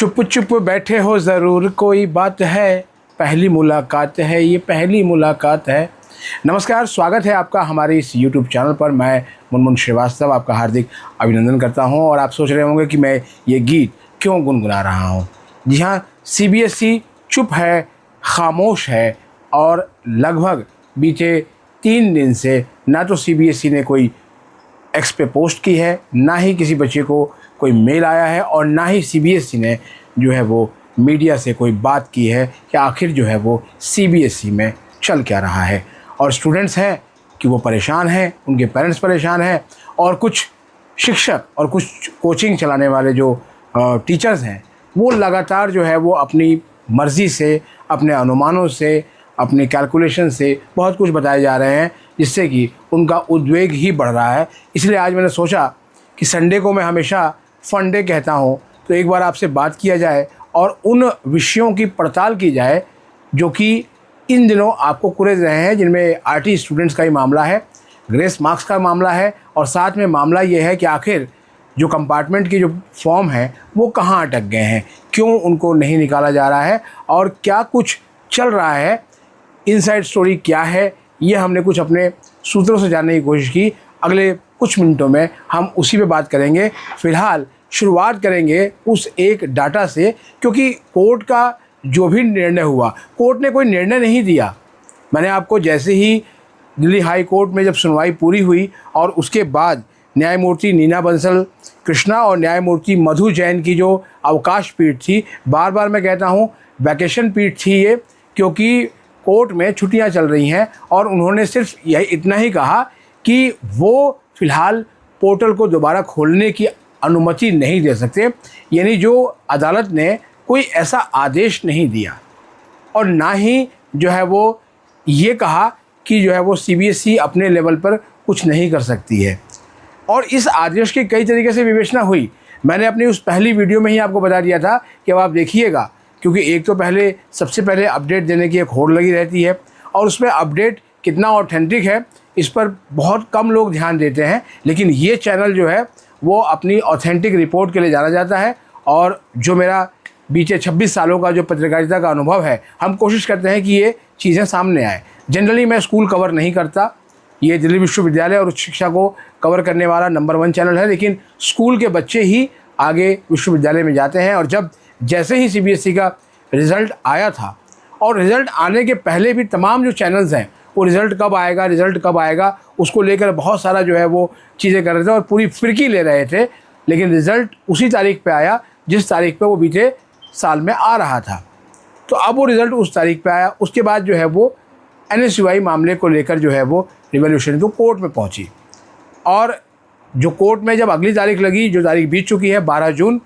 चुप चुप बैठे हो ज़रूर कोई बात है, पहली मुलाकात है ये पहली मुलाकात है। नमस्कार, स्वागत है आपका हमारे इस YouTube चैनल पर। मैं मुनमुन श्रीवास्तव आपका हार्दिक अभिनंदन करता हूं। और आप सोच रहे होंगे कि मैं ये गीत क्यों गुनगुना रहा हूं। जी हाँ, CBSE चुप है, खामोश है और लगभग बीते 3 दिन से ना तो CBSE ने कोई एक्स पे पोस्ट की है, ना ही किसी बच्चे को कोई मेल आया है और ना ही CBSE ने जो है वो मीडिया से कोई बात की है कि आखिर जो है वो CBSE में चल क्या रहा है। और स्टूडेंट्स हैं कि वो परेशान हैं, उनके पेरेंट्स परेशान हैं और कुछ शिक्षक और कुछ कोचिंग चलाने वाले जो टीचर्स हैं वो लगातार जो है वो अपनी मर्ज़ी से, अपने अनुमानों से, अपने कैलकुलेशन से बहुत कुछ बताए जा रहे हैं, जिससे कि उनका उद्वेग ही बढ़ रहा है। इसलिए आज मैंने सोचा कि संडे को मैं हमेशा फन डे कहता हूँ, तो एक बार आपसे बात किया जाए और उन विषयों की पड़ताल की जाए जो कि इन दिनों आपको कुरेद रहे हैं, जिनमें RT स्टूडेंट्स का ही मामला है, ग्रेस मार्क्स का मामला है और साथ में मामला ये है कि आखिर जो कंपार्टमेंट की जो फॉर्म है वो कहाँ अटक गए हैं, क्यों उनको नहीं निकाला जा रहा है और क्या कुछ चल रहा है, इनसाइड स्टोरी क्या है, ये हमने कुछ अपने सूत्रों से जानने की कोशिश की। अगले कुछ मिनटों में हम उसी पे बात करेंगे। फ़िलहाल शुरुआत करेंगे उस एक डाटा से, क्योंकि कोर्ट का जो भी निर्णय हुआ, कोर्ट ने कोई निर्णय नहीं दिया। मैंने आपको जैसे ही दिल्ली हाई कोर्ट में जब सुनवाई पूरी हुई और उसके बाद न्यायमूर्ति नीना बंसल कृष्णा और न्यायमूर्ति मधु जैन की जो अवकाश पीठ थी, बार बार मैं कहता हूँ वैकेशन पीठ थी ये, क्योंकि कोर्ट में छुट्टियां चल रही हैं और उन्होंने सिर्फ यही इतना ही कहा कि वो फ़िलहाल पोर्टल को दोबारा खोलने की अनुमति नहीं दे सकते। यानी जो अदालत ने कोई ऐसा आदेश नहीं दिया और ना ही जो है वो ये कहा कि जो है वो CBSE अपने लेवल पर कुछ नहीं कर सकती है। और इस आदेश की कई तरीके से विवेचना हुई। मैंने अपनी उस पहली वीडियो में ही आपको बता दिया था कि अब आप देखिएगा, क्योंकि एक तो सबसे पहले अपडेट देने की एक होड़ लगी रहती है और उसमें अपडेट कितना ऑथेंटिक है इस पर बहुत कम लोग ध्यान देते हैं। लेकिन ये चैनल जो है वो अपनी ऑथेंटिक रिपोर्ट के लिए जाना जाता है और जो मेरा बीते 26 सालों का जो पत्रकारिता का अनुभव है, हम कोशिश करते हैं कि ये चीज़ें सामने आए। जनरली मैं स्कूल कवर नहीं करता, ये दिल्ली विश्वविद्यालय और उच्च शिक्षा को कवर करने वाला नंबर 1 चैनल है, लेकिन स्कूल के बच्चे ही आगे विश्वविद्यालय में जाते हैं। और जैसे ही CBSE का रिज़ल्ट आया था और रिज़ल्ट आने के पहले भी तमाम जो चैनल्स हैं वो रिज़ल्ट कब आएगा उसको लेकर बहुत सारा जो है वो चीज़ें कर रहे थे और पूरी फिरकी ले रहे थे। लेकिन रिज़ल्ट उसी तारीख पे आया जिस तारीख पे वो बीते साल में आ रहा था। तो अब वो रिज़ल्ट उस तारीख पे आया। उसके बाद जो है वो NSUI मामले को लेकर जो है वो रिवोल्यूशन को कोर्ट में पहुंची और जो कोर्ट में जब अगली तारीख लगी, जो तारीख बीत चुकी है 12 जून,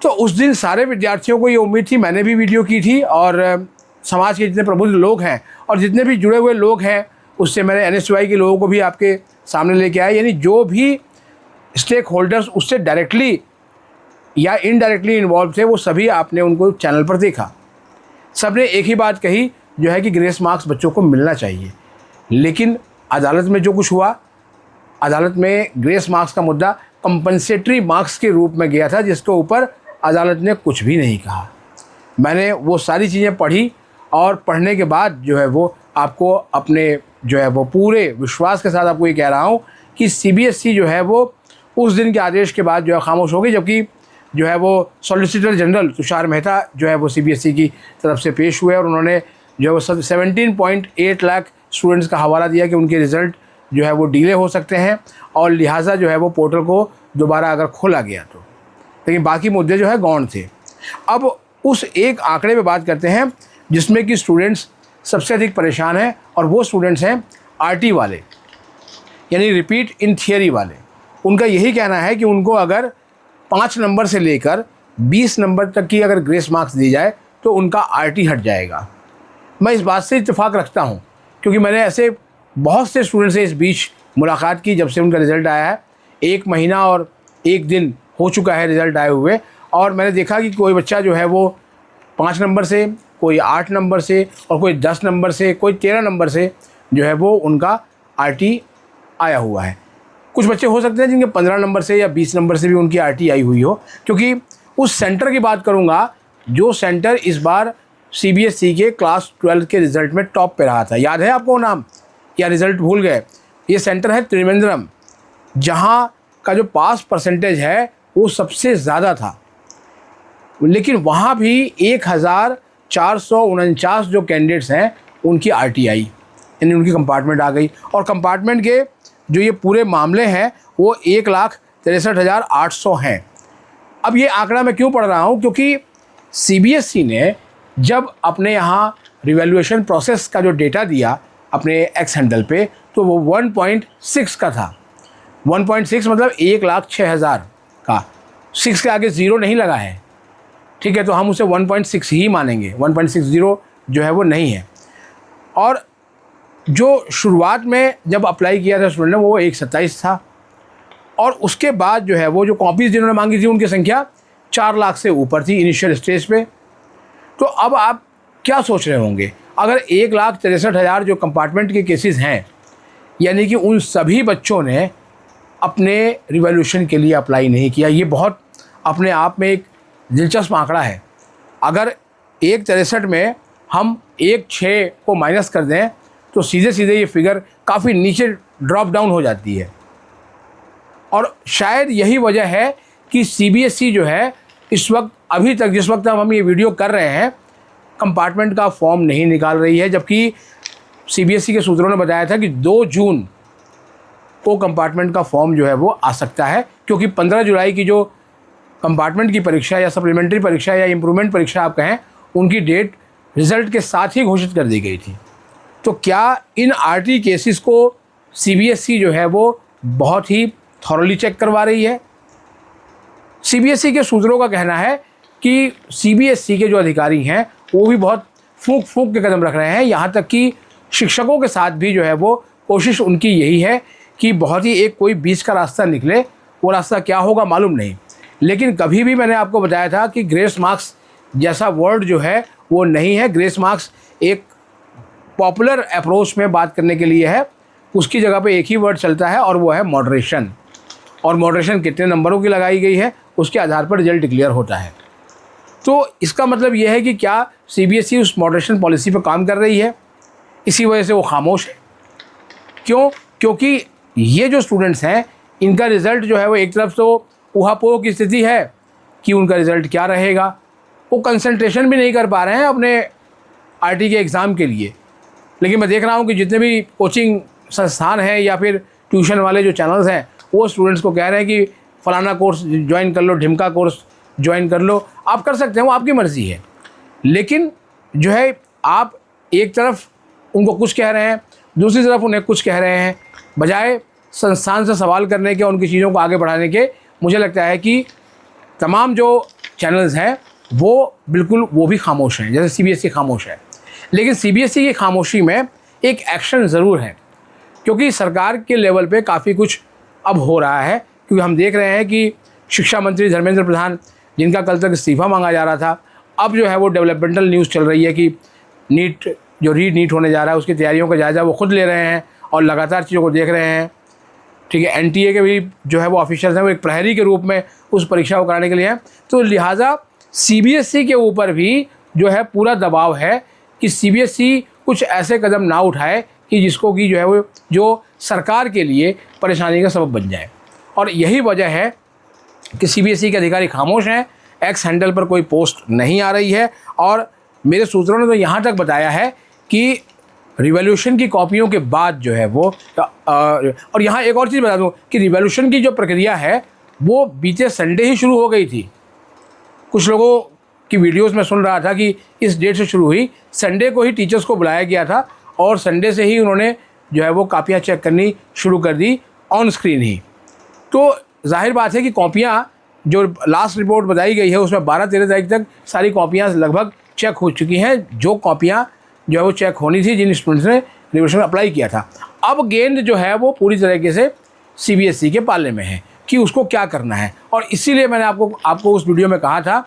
तो उस दिन सारे विद्यार्थियों को ये उम्मीद थी, मैंने भी वीडियो की थी और समाज के जितने प्रबुद्ध लोग हैं और जितने भी जुड़े हुए लोग हैं उससे मैंने NSUI के लोगों को भी आपके सामने लेके आया। यानी जो भी स्टेक होल्डर्स उससे डायरेक्टली या इनडायरेक्टली इन्वॉल्व थे वो सभी आपने उनको चैनल पर देखा। सब ने एक ही बात कही जो है कि ग्रेस मार्क्स बच्चों को मिलना चाहिए। लेकिन अदालत में जो कुछ हुआ, अदालत में ग्रेस मार्क्स का मुद्दा कंपनसेटरी मार्क्स के रूप में गया था, जिसके ऊपर अदालत ने कुछ भी नहीं कहा। मैंने वो सारी चीज़ें पढ़ी और पढ़ने के बाद जो है वो आपको अपने जो है वो पूरे विश्वास के साथ आपको ये कह रहा हूँ कि CBSE जो है वो उस दिन के आदेश के बाद जो है खामोश हो गई। जबकि जो है वो सॉलिसिटर जनरल तुषार मेहता जो है वो CBSE की तरफ से पेश हुए और उन्होंने जो है वो 17.8 लाख स्टूडेंट्स का हवाला दिया कि उनके रिज़ल्ट जो है वो डिले हो सकते हैं और लिहाजा जो है वो पोर्टल को दोबारा अगर खोला गया तो। लेकिन बाकी मुद्दे जो है गौण थे। अब उस एक आंकड़े पे बात करते हैं जिसमें कि स्टूडेंट्स सबसे अधिक परेशान हैं और वो स्टूडेंट्स हैं RT वाले, यानी रिपीट इन थियरी वाले। उनका यही कहना है कि उनको अगर 5 नंबर से लेकर 20 नंबर तक की अगर ग्रेस मार्क्स दी जाए तो उनका RT हट जाएगा। मैं इस बात से इत्तेफाक रखता हूँ क्योंकि मैंने ऐसे बहुत से स्टूडेंट से इस बीच मुलाकात की जब से उनका रिज़ल्ट आया है। 1 महीना और 1 दिन हो चुका है रिज़ल्ट आए हुए और मैंने देखा कि कोई बच्चा जो है वो 5 नंबर से, कोई 8 नंबर से और कोई 10 नंबर से, कोई 13 नंबर से जो है वो उनका RT आया हुआ है। कुछ बच्चे हो सकते हैं जिनके 15 नंबर से या 20 नंबर से भी उनकी RT आई हुई हो, क्योंकि उस सेंटर की बात करूँगा जो सेंटर इस बार सीबीएसई के क्लास 12 के रिज़ल्ट में टॉप पे रहा था। याद है आपको नाम या रिज़ल्ट भूल गए? ये सेंटर है त्रिवेंद्रम, जहाँ का जो पास परसेंटेज है वो सबसे ज़्यादा था। लेकिन वहाँ भी 1449 जो कैंडिडेट्स हैं उनकी आरटीआई यानी उनकी कंपार्टमेंट आ गई, और कंपार्टमेंट के जो ये पूरे मामले हैं वो 1,63,800 हैं। अब ये आंकड़ा मैं क्यों पढ़ रहा हूँ? क्योंकि सीबीएसई ने जब अपने यहाँ रिवैल्यूएशन प्रोसेस का जो डेटा दिया अपने एक्स हैंडल पे, तो वो 1.6 का था। 1.6 मतलब 1,06,000 का, 6 के आगे ज़ीरो नहीं लगा है, ठीक है, तो हम उसे 1.6 ही मानेंगे, 1.60 जो है वो नहीं है। और जो शुरुआत में जब अप्लाई किया था स्टूडेंट ने वो 127 था, और उसके बाद जो है वो जो कॉपीज़ जिन्होंने मांगी थी उनकी संख्या 4 लाख से ऊपर थी इनिशियल स्टेज पे। तो अब आप क्या सोच रहे होंगे, अगर 1,63,000 जो कंपार्टमेंट के केसेस हैं, यानी कि उन सभी बच्चों ने अपने रिवॉल्यूशन के लिए अप्लाई नहीं किया। ये बहुत अपने आप में एक दिलचस्प आंकड़ा है। अगर 1,63 में हम 1,6 को माइनस कर दें तो सीधे सीधे ये फिगर काफ़ी नीचे ड्रॉप डाउन हो जाती है। और शायद यही वजह है कि सीबीएसई जो है इस वक्त, अभी तक जिस वक्त हम ये वीडियो कर रहे हैं, कंपार्टमेंट का फॉर्म नहीं निकाल रही है, जबकि सीबीएसई के सूत्रों ने बताया था कि 2 जून को कंपार्टमेंट का फॉर्म जो है वो आ सकता है, क्योंकि 15 जुलाई की जो कंपार्टमेंट की परीक्षा या सप्लीमेंट्री परीक्षा या इम्प्रूवमेंट परीक्षा आप कहें, उनकी डेट रिज़ल्ट के साथ ही घोषित कर दी गई थी। तो क्या इन आरटी केसेस को सीबीएसई जो है वो बहुत ही थॉरली चेक करवा रही है? सीबीएसई के सूत्रों का कहना है कि सीबीएसई के जो अधिकारी हैं वो भी बहुत फूंक फूंक के कदम रख रहे हैं। यहाँ तक कि शिक्षकों के साथ भी जो है वो कोशिश उनकी यही है कि बहुत ही एक कोई बीच का रास्ता निकले। वो रास्ता क्या होगा मालूम नहीं, लेकिन कभी भी मैंने आपको बताया था कि ग्रेस मार्क्स जैसा वर्ड जो है वो नहीं है। ग्रेस मार्क्स एक पॉपुलर अप्रोच में बात करने के लिए है, उसकी जगह पे एक ही वर्ड चलता है और वो है मॉडरेशन। और मॉडरेशन कितने नंबरों की लगाई गई है उसके आधार पर रिजल्ट डिक्लेयर होता है। तो इसका मतलब ये है कि क्या सीबीएसई उस मॉडरेशन पॉलिसी पर काम कर रही है? इसी वजह से वो खामोश है। क्यों? क्योंकि ये जो स्टूडेंट्स हैं इनका रिज़ल्ट जो है वो एक तरफ तो ऊहापोह की स्थिति है कि उनका रिज़ल्ट क्या रहेगा, वो कंसंट्रेशन भी नहीं कर पा रहे हैं अपने आरटी के एग्ज़ाम के लिए। लेकिन मैं देख रहा हूँ कि जितने भी कोचिंग संस्थान हैं या फिर ट्यूशन वाले जो चैनल्स हैं वो स्टूडेंट्स को कह रहे हैं कि फ़लाना कोर्स ज्वाइन कर लो, ढिमका कोर्स ज्वाइन कर लो। आप कर सकते हैं, वो आपकी मर्ज़ी है। लेकिन जो है आप एक तरफ उनको कुछ कह रहे हैं, दूसरी तरफ उन्हें कुछ कह रहे हैं, बजाय संस्थान से सवाल करने के, उनकी चीज़ों को आगे बढ़ाने के। मुझे लगता है कि तमाम जो चैनल्स हैं वो बिल्कुल वो भी खामोश हैं, जैसे सीबीएसई खामोश है। लेकिन सीबीएसई की खामोशी में एक एक्शन ज़रूर है, क्योंकि सरकार के लेवल पे काफ़ी कुछ अब हो रहा है। क्योंकि हम देख रहे हैं कि शिक्षा मंत्री धर्मेंद्र प्रधान, जिनका कल तक इस्तीफ़ा मांगा जा रहा था, अब जो है वो डेवलपमेंटल न्यूज़ चल रही है कि नीट जो नीट होने जा रहा है उसकी तैयारियों का जायज़ा वो खुद ले रहे हैं और लगातार चीज़ों को देख रहे हैं। ठीक है, एनटीए के भी जो है वो ऑफिशियल्स हैं वो एक प्रहरी के रूप में उस परीक्षा को कराने के लिए हैं। तो लिहाजा सीबीएसई के ऊपर भी जो है पूरा दबाव है कि सीबीएसई कुछ ऐसे कदम ना उठाए कि जिसको कि जो है वो जो सरकार के लिए परेशानी का सबब बन जाए। और यही वजह है कि सीबीएसई के अधिकारी खामोश हैं, एक्स हैंडल पर कोई पोस्ट नहीं आ रही है। और मेरे सूत्रों ने तो यहाँ तक बताया है कि रिवॉल्यूशन की कॉपियों के बाद जो है वो और यहाँ एक और चीज़ बता दूँ कि रिवॉल्यूशन की जो प्रक्रिया है वो बीते संडे ही शुरू हो गई थी। कुछ लोगों की वीडियोस में सुन रहा था कि इस डेट से शुरू हुई, संडे को ही टीचर्स को बुलाया गया था और संडे से ही उन्होंने जो है वो कॉपियाँ चेक करनी शुरू कर दी ऑन स्क्रीन ही। तो जाहिर बात है कि कॉपियाँ जो लास्ट रिपोर्ट बताई गई है उसमें 12-13 तारीख तक सारी कॉपियाँ लगभग चेक हो चुकी हैं, जो कॉपियाँ जो है वो चेक होनी थी जिन स्टूडेंट्स ने रिविजन में अप्लाई किया था। अब गेंद जो है वो पूरी तरीके से सीबीएसई के पाले में है कि उसको क्या करना है। और इसीलिए मैंने आपको उस वीडियो में कहा था,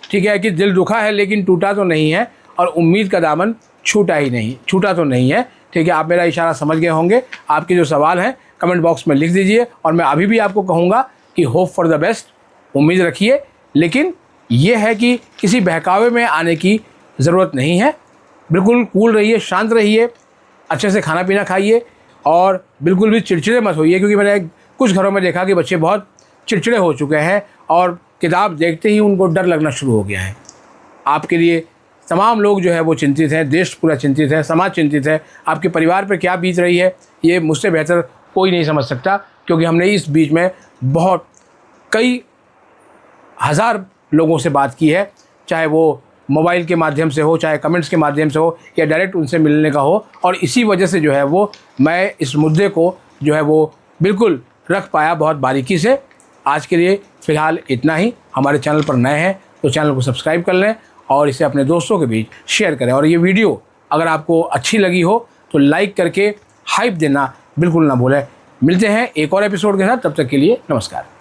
ठीक है, कि दिल दुखा है लेकिन टूटा तो नहीं है और उम्मीद का दामन छूटा तो नहीं है। ठीक है, आप मेरा इशारा समझ गए होंगे। आपके जो सवाल हैं कमेंट बॉक्स में लिख दीजिए और मैं अभी भी आपको कहूँगा कि होप फॉर द बेस्ट, उम्मीद रखिए, लेकिन ये है कि किसी बहकावे में आने की ज़रूरत नहीं है। बिल्कुल कूल रहिए, शांत रहिए, अच्छे से खाना पीना खाइए और बिल्कुल भी चिड़चिड़े मत होइए, क्योंकि मैंने कुछ घरों में देखा कि बच्चे बहुत चिड़चिड़े हो चुके हैं और किताब देखते ही उनको डर लगना शुरू हो गया है। आपके लिए तमाम लोग जो है वो चिंतित हैं, देश पूरा चिंतित है, समाज चिंतित है। आपके परिवार पर क्या बीत रही है ये मुझसे बेहतर कोई नहीं समझ सकता, क्योंकि हमने इस बीच में बहुत कई हज़ार लोगों से बात की है, चाहे वो मोबाइल के माध्यम से हो, चाहे कमेंट्स के माध्यम से हो, या डायरेक्ट उनसे मिलने का हो। और इसी वजह से जो है वो मैं इस मुद्दे को जो है वो बिल्कुल रख पाया बहुत बारीकी से। आज के लिए फ़िलहाल इतना ही। हमारे चैनल पर नए हैं तो चैनल को सब्सक्राइब कर लें और इसे अपने दोस्तों के बीच शेयर करें। और ये वीडियो अगर आपको अच्छी लगी हो तो लाइक करके हाइप देना बिल्कुल ना भूलें। मिलते हैं एक और एपिसोड के साथ, तब तक के लिए नमस्कार।